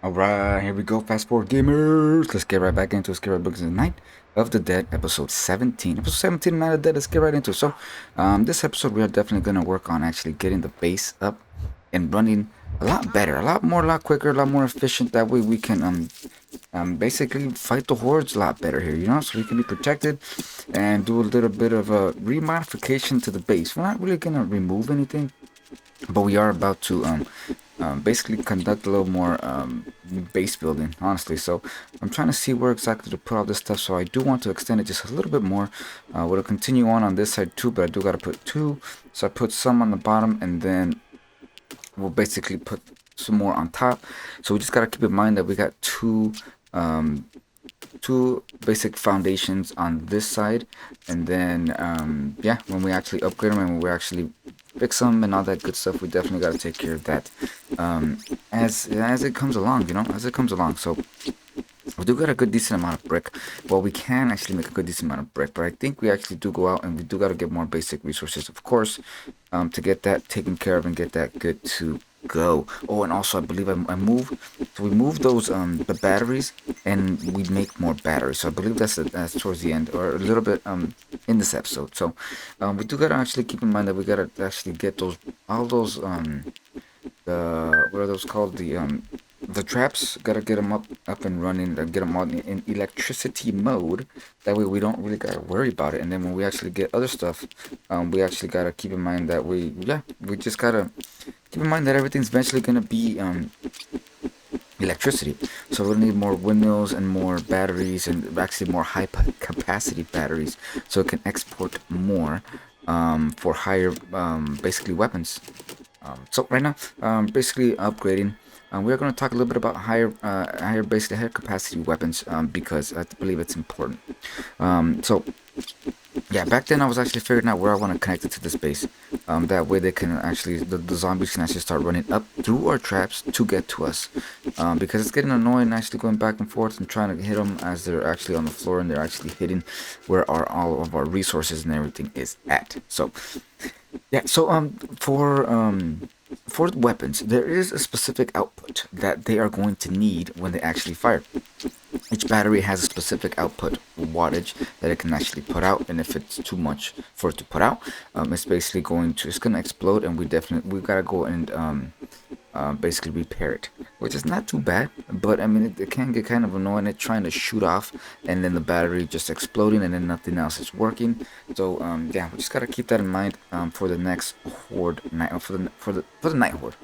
Alright, here we go, fast forward gamers. Let's get right back into it. Let's get right back into Night of the Dead, episode 17. Episode 17 of Night of the Dead, let's get right into it. So, this episode we are definitely going to work on actually getting the base up and running a lot better, a lot quicker, a lot more efficient. That way we can basically fight the hordes a lot better here, so we can be protected and do a little bit of a remodification to the base. We're not really going to remove anything, but we are about to basically conduct a little more base building, honestly. So I'm trying to see where exactly to put all this stuff. So I do want to extend it just a little bit more. We'll continue on this side too, but I do got to put two. So I put some on the bottom, and then we'll basically put some more on top. So we just got to keep in mind that we got two basic foundations on this side, and then yeah, when we actually upgrade them and when we actually fix them and all that good stuff, we definitely got to take care of that as it comes along, as it comes along. So we do got a good decent amount of brick. Well, we can actually make a good decent amount of brick, but I think we actually do go out and we do got to get more basic resources, of course, to get that taken care of and get that good to go. Oh, and also I believe I moved, so we moved those the batteries, and we make more batteries. So I believe that's towards the end, or a little bit in this episode. So we do gotta actually keep in mind that we gotta actually get those all those the what are those called, the traps. Gotta get them up and running, get them on in electricity mode. That way we don't really gotta worry about it. And then when we actually get other stuff, we actually gotta keep in mind that we just gotta keep in mind that everything's eventually gonna be electricity. So we'll need more windmills and more batteries, and actually more high capacity batteries, so it can export more for higher basically weapons. So right now, basically upgrading. We're going to talk a little bit about basically higher capacity weapons, because I believe it's important. So yeah, back then I was actually figuring out where I want to connect it to this base. That way they can actually, the zombies can actually start running up through our traps to get to us. Because it's getting annoying actually going back and forth and trying to hit them as they're actually on the floor, and they're actually hitting where all of our resources and everything is at. So yeah, so for weapons, there is a specific output that they are going to need when they actually fire. Each battery has a specific output wattage that it can actually put out, and if it's too much for it to put out, it's basically it's gonna explode, and we gotta go and basically repair it, which is not too bad. But I mean, it can get kind of annoying, it trying to shoot off and then the battery just exploding and then nothing else is working. So yeah, we just gotta keep that in mind for the next horde night, for the night horde.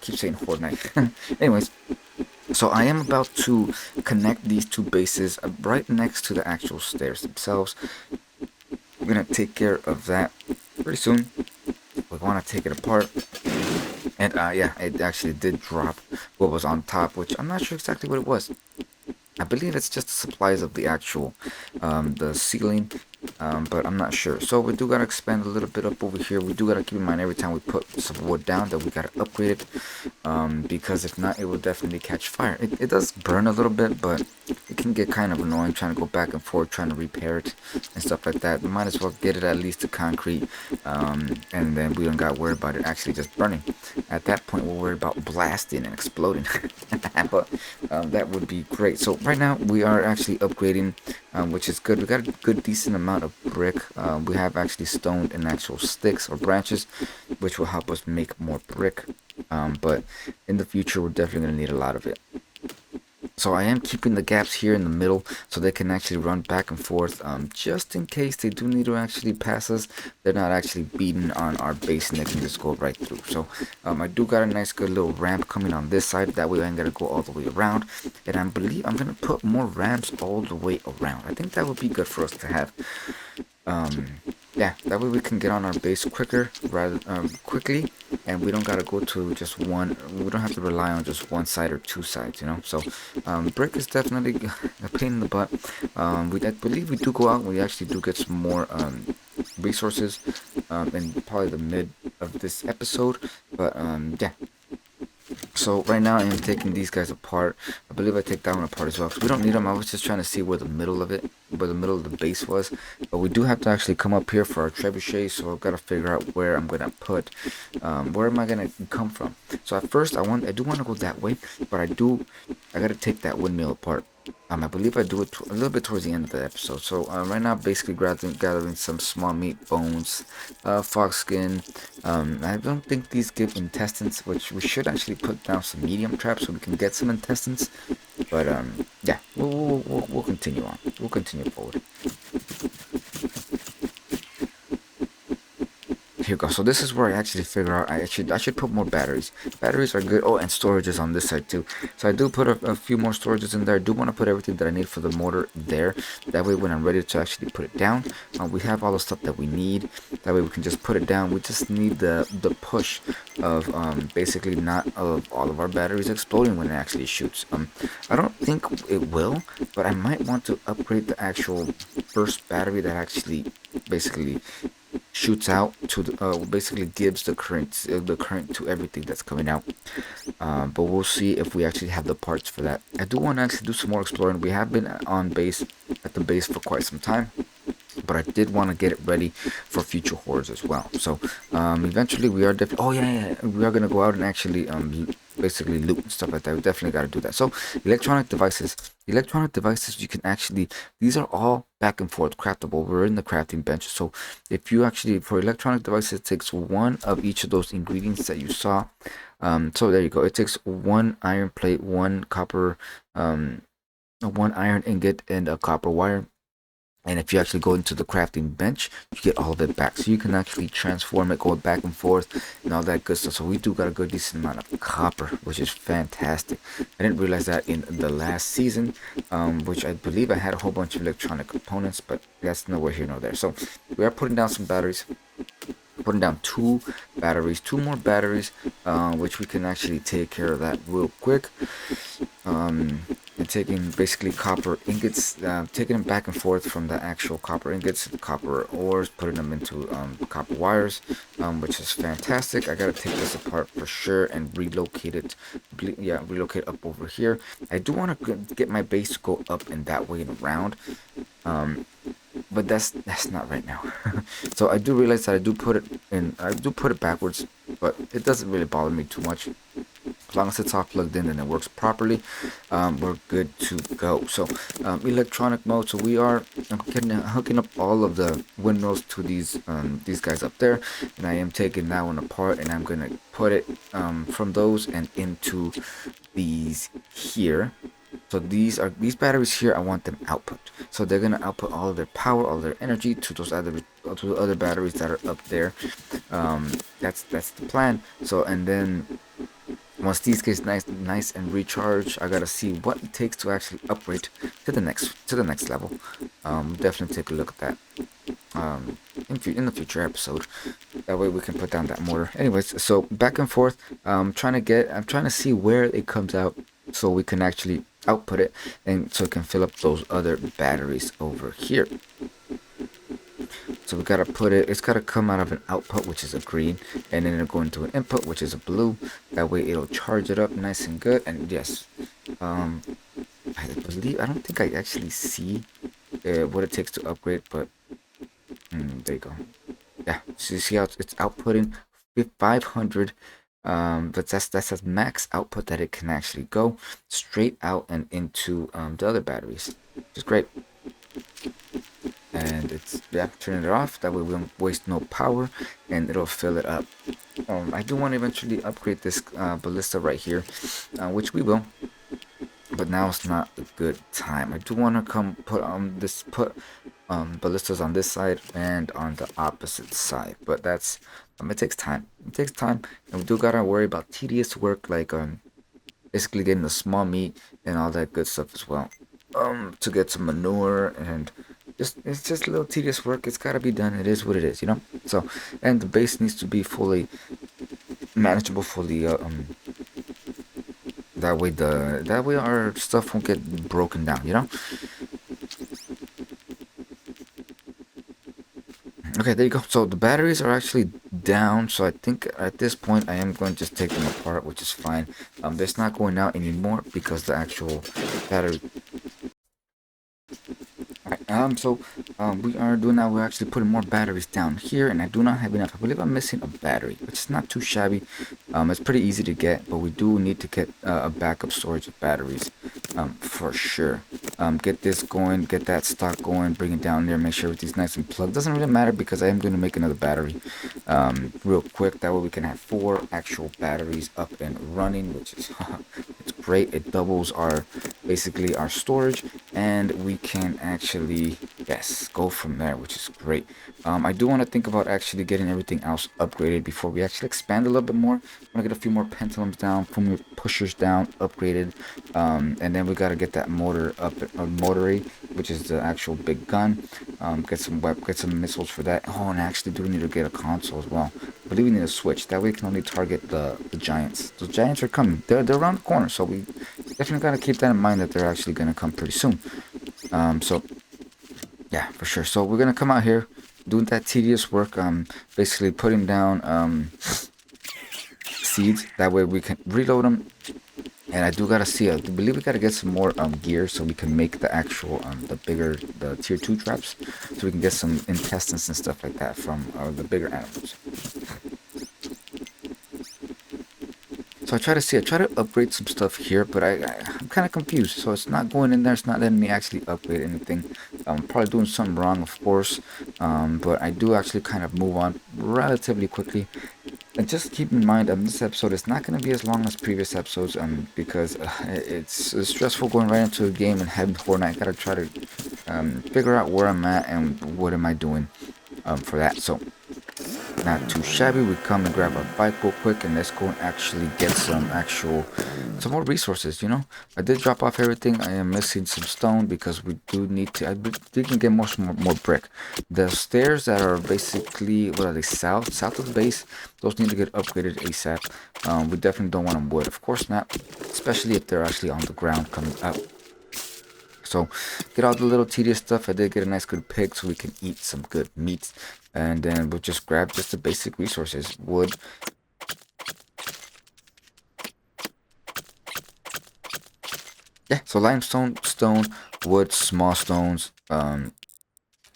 Keep saying horde night. Anyways, so I am about to connect these two bases right next to the actual stairs themselves. We're gonna take care of that pretty soon. We want to take it apart. And yeah, it actually did drop what was on top, which I'm not sure exactly what it was. I believe it's just the supplies of the actual, the ceiling, but I'm not sure. So we do gotta expand a little bit up over here. We do gotta keep in mind every time we put some wood down that we gotta upgrade it, because if not, it will definitely catch fire. It does burn a little bit, but it can get kind of annoying trying to go back and forth, trying to repair it and stuff like that. We might as well get it at least to concrete, and then we don't gotta worry about it actually just burning. At that point, we'll worry about blasting and exploding. But that would be great. So right now we are actually upgrading, which is good. We got a good decent amount of brick. We have actually stone and actual sticks or branches, which will help us make more brick. But in the future, we're definitely going to need a lot of it. So I am keeping the gaps here in the middle so they can actually run back and forth, just in case they do need to actually pass us. They're not actually beating on our base, and they can just go right through. So I do got a nice good little ramp coming on this side. That way I ain't gonna go all the way around. And I believe I'm gonna put more ramps all the way around. I think that would be good for us to have. Yeah, that way we can get on our base quickly, and we don't gotta go to just one. We don't have to rely on just one side or two sides, So brick is definitely a pain in the butt. I believe we do go out and we actually do get some more resources in probably the mid of this episode. But yeah, So right now I am taking these guys apart. I believe I take that one apart as well, because we don't need them. I was just trying to see where the middle of it, where the middle of the base was. But we do have to actually come up here for our trebuchet, so I've got to figure out where I'm gonna put, where am I gonna come from. So at first I do want to go that way, but I gotta take that windmill apart. I believe I do it a little bit towards the end of the episode. So right now, basically gathering some small meat, bones, fox skin. I don't think these give intestines, which we should actually put down some medium traps so we can get some intestines. But yeah, we'll continue on. We'll continue forward. Here we go. So this is where I actually figure out I should put more batteries. Batteries are good. Oh, and storages on this side too. So I do put a few more storages in there. I do want to put everything that I need for the motor there. That way when I'm ready to actually put it down, we have all the stuff that we need. That way we can just put it down. We just need the push of basically not of all of our batteries exploding when it actually shoots. I don't think it will, but I might want to upgrade the actual first battery that actually basically shoots out to the, basically gives the current to everything that's coming out. But we'll see if we actually have the parts for that. I do want to actually do some more exploring. We have been on base at the base for quite some time, but I did want to get it ready for future hordes as well. So eventually we are definitely, oh yeah, we are gonna go out and actually basically loot and stuff like that. We definitely got to do that. So electronic devices, you can actually, these are all back and forth craftable. We're in the crafting bench. So if you actually, for electronic devices, it takes one of each of those ingredients that you saw. So there you go. It takes one iron plate, one copper, one iron ingot, and a copper wire. And if you actually go into the crafting bench, you get all of it back. So you can actually transform it, go back and forth, and all that good stuff. So we do got a good decent amount of copper, which is fantastic. I didn't realize that in the last season, which I believe I had a whole bunch of electronic components, but that's nowhere here nor there. So we are putting down some batteries. Putting down two more batteries, which we can actually take care of that real quick. And taking basically copper ingots, taking them back and forth from the actual copper ingots to the copper ores, putting them into copper wires, which is fantastic. I gotta take this apart for sure and relocate it. Relocate up over here. I do want to get my base to go up and that way and around. But that's not right now. So I do realize that I do put it backwards, but it doesn't really bother me too much. As long as it's all plugged in and it works properly, we're good to go. So electronic mode. So we are hooking up all of the windmills to these guys up there, and I am taking that one apart and I'm gonna put it from those and into these here. So these batteries here, I want them output. So they're gonna output all of their power, all their energy to those other batteries that are up there. That's the plan. So and then once these get nice and recharged, I gotta see what it takes to actually upgrade to the next level. Definitely take a look at that in the future episode. That way we can put down that mortar. Anyways, so back and forth. I'm trying to see where it comes out so we can actually output it, and so it can fill up those other batteries over here. So we gotta put it, it's gotta come out of an output, which is a green, and then it'll go into an input, which is a blue. That way it'll charge it up nice and good. And yes, I don't think I actually see what it takes to upgrade, but there you go. Yeah, so you see how it's outputting 500. But that's a max output that it can actually go straight out and into the other batteries, which is great. And it's turning it off, that way we don't waste no power and it'll fill it up. I do want to eventually upgrade this ballista right here, which we will, but now it's not a good time. I do want to put ballistas on this side and on the opposite side, but that's it takes time. And we do gotta worry about tedious work, like basically getting the small meat and all that good stuff as well. To get some manure, and it's just a little tedious work. It's gotta be done. It is what it is, you know. So, and the base needs to be fully manageable for the that way our stuff won't get broken down, you know. Okay, there you go. So the batteries are actually down. So I think at this point I am going to just take them apart, which is fine. It's not going out anymore because the actual battery. Alright, we are doing now. We're actually putting more batteries down here, and I do not have enough. I believe I'm missing a battery, which is not too shabby. It's pretty easy to get, but we do need to get a backup storage of batteries, for sure. Get this going, get that stock going, bring it down there, make sure everything's nice and plugged. Doesn't really matter because I am going to make another battery, real quick. That way we can have 4 actual batteries up and running, which is it's great. It doubles our basically our storage, and we can actually, yes, go from there, which is great. I do want to think about actually getting everything else upgraded before we actually expand a little bit more. I want to get a few more pendulums down, a few more pushers down, upgraded, and then we got to get that motor up, motory, which is the actual big gun. Get some missiles for that. Oh, and I actually do need to get a console as well. I believe we need a switch. That way we can only target the giants. Those giants are coming. They're around the corner, so we definitely got to keep that in mind that they're actually going to come pretty soon. So yeah, for sure. So we're gonna come out here, doing that tedious work, basically putting down seeds. That way we can reload them. And I do gotta see, I believe we gotta get some more gear so we can make the actual the tier 2 traps, so we can get some intestines and stuff like that from the bigger animals. So I try to upgrade some stuff here, but I'm kind of confused. So it's not going in there. It's not letting me actually upgrade anything. I'm probably doing something wrong, of course. But I do actually kind of move on relatively quickly. And just keep in mind, this episode is not going to be as long as previous episodes, because it's stressful going right into a game and having Fortnite. I gotta try to figure out where I'm at and what am I doing for that. So not too shabby. We come and grab our bike real quick, and let's go and actually get some more resources. I did drop off everything. I am missing some stone because we do need to. We can get more brick. The stairs that are basically, what are they, south of the base, those need to get upgraded ASAP. We definitely don't want them wood, of course not, especially if they're actually on the ground coming up. So get all the little tedious stuff. I did get a nice good pig so we can eat some good meat. And then we'll just grab just the basic resources. Wood. Yeah, so limestone, stone, wood, small stones,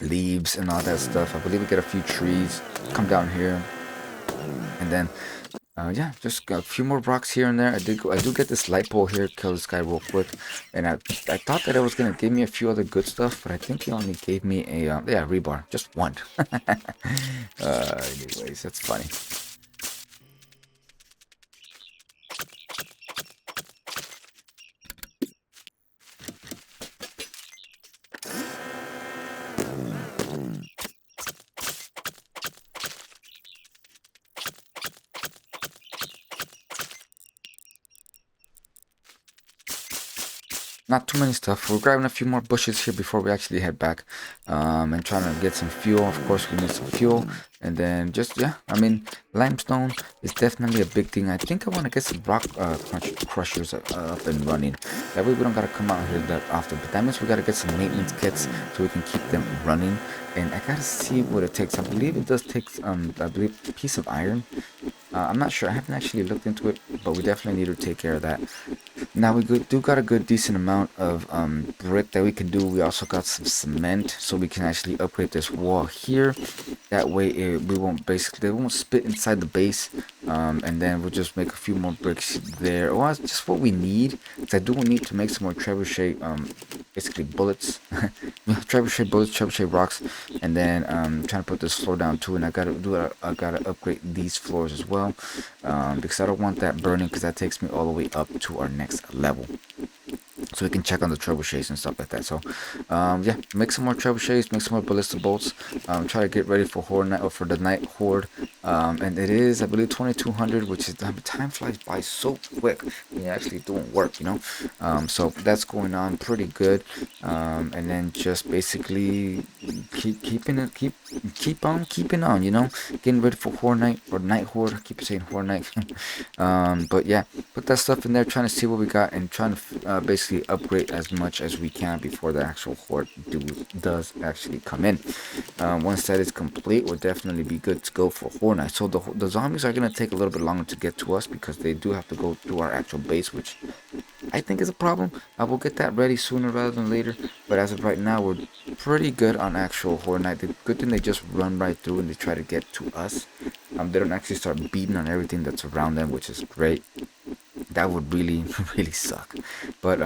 leaves and all that stuff. I believe we get a few trees. Come down here. And then yeah, just got a few more rocks here and there. I do get this light pole here, kill this guy real quick, and I thought that it was gonna give me a few other good stuff, but I think he only gave me a yeah, rebar, just one. Anyways, that's funny. Not too many stuff. We're grabbing a few more bushes here before we actually head back, and trying to get some fuel. Of course, we need some fuel, and then just, yeah, I mean, limestone is definitely a big thing. I think I want to get some rock crushers up and running. That way we don't gotta come out here that often. But that means we gotta get some maintenance kits so we can keep them running. And I gotta see what it takes. I believe it does take I believe a piece of iron. I'm not sure. I haven't actually looked into it, but we definitely need to take care of that. Now we do got a good decent amount of brick that we can do. We also got some cement, so we can actually upgrade this wall here. That way they won't spit inside the base, and then we'll just make a few more bricks there. Well, it's just what we need. I do need to make some more trebuchet, basically bullets, trebuchet bullets, trebuchet rocks, and then trying to put this floor down too. And I gotta upgrade these floors as well, because I don't want that burning, because that takes me all the way up to our next level, so we can check on the trebuchets and stuff like that. So yeah, make some more trebuchets, make some more ballista bolts, try to get ready for for the night horde. and it is, I believe, 2200, which is, time flies by so quick when you're actually doing work, you know. So that's going on pretty good. And then just basically keep on keeping on, you know, getting ready for Horror Night or Night Horde. I keep saying Horror Night. But yeah, put that stuff in there, trying to see what we got, and trying to basically upgrade as much as we can before the actual Horde does actually come in. Once that is complete, we'll definitely be good to go for Horror Night. So the zombies are gonna take a little bit longer to get to us because they do have to go through our actual base, which I think is a problem. I will get that ready sooner rather than later. But as of right now, we're pretty good on actual Horror Night. The good thing, they just run right through and they try to get to us. They don't actually start beating on everything that's around them, which is great. That would really really suck, but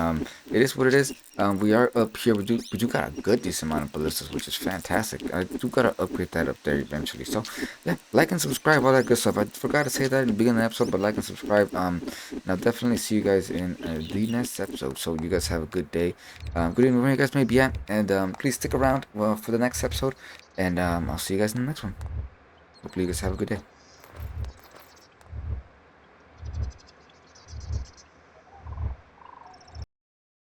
it is what it is. We are up here. We do got a good decent amount of ballistas, which is fantastic. I do gotta upgrade that up there eventually. So yeah, like and subscribe, all that good stuff. I forgot to say that in the beginning of the episode, but like and subscribe. And I'll definitely see you guys in the next episode. So you guys have a good day, good evening, where you guys may be at, and please stick around for the next episode. And I'll see you guys in the next one. Hopefully you guys have a good day.